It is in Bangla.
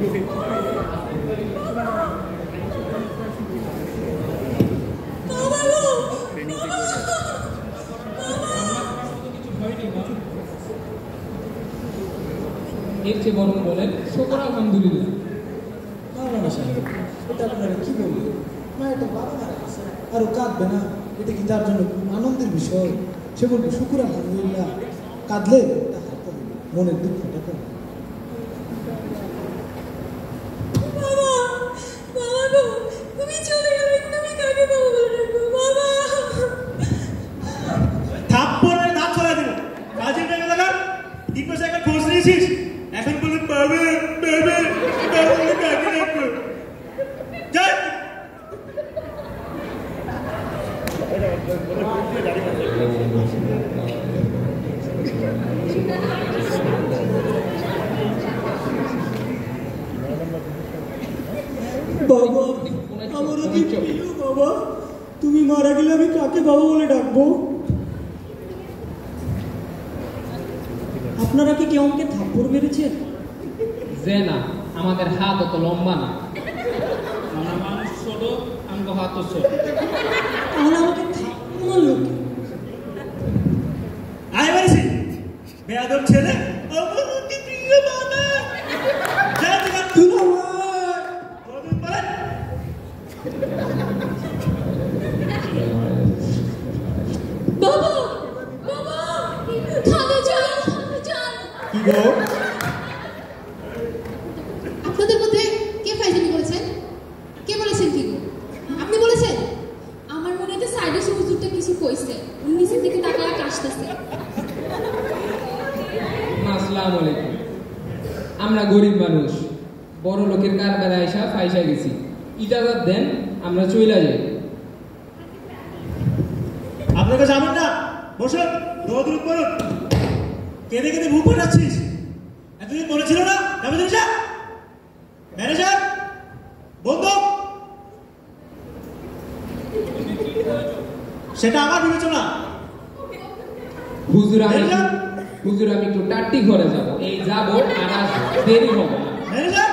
এর চেয়ে বরং বলেন শুকর আলহামদুলিল্লাহ। না সাহেব, এটা আপনারা কি বলবেন? না, এটা বাবা মারা গেছে, আর ও কাঁদবে না, এটা কি তার জন্য আনন্দের বিষয়? সে বলবে শুকুর আলহামদুলিল্লাহ, কাঁদলে তা হালকা হবে, মনের দুঃখটা কমবে। এখন বলে পাবে পাবে পাবে কাকে রাখবো যাই বাবা, আমার অতি প্রিয় বাবা, তুমি মারা গেলে আমি কাকে বাবা বলে ডাকবো? আপনারা কি কেউ আমাকে থাপ্পড় মেরেছেন? যে না, আমাদের হাত অত লম্বা না, আমরা মানুষ ছোট, আমগো হাত ছোট। তাহলে আমাকে থাপ্পড় মারলো কে? আয় বলছি বেয়াদব ছেলে, আমার অতি প্রিয় বাবা যা যা তুই বাবা বাবা খাদে যান কি গো? আপনাদের মধ্যে কে ফাইজলামি করেছেন? কে বলেছেন কি গো? আপনি বলেছেন? আমার মনে হয় সাইডে হুজুরটা কিছু কইছে, উনি নিচের দিকে তাকায় কাশতেছে। আসসালামু আলাইকুম। আমরা গরিব মানুষ, বড় লোকের কারবারে আইসা ফাইসা গেছি, ইজাজত দেন আমরা চইলা যাই। আপনাকে যাবেন না, বসুন, দৌড় করুন। কেঁদে কেঁদে মুখ বানাচ্ছিস? এতদিন মনে ছিল না যাবে তুমি? যা ম্যানেজার বন্ধু, সেটা আমার বিবেচনা। হুজুর আমি একটু টাট্টি ঘরে যাবো, এই যাবো আর দেরি হবে না। ম্যানেজার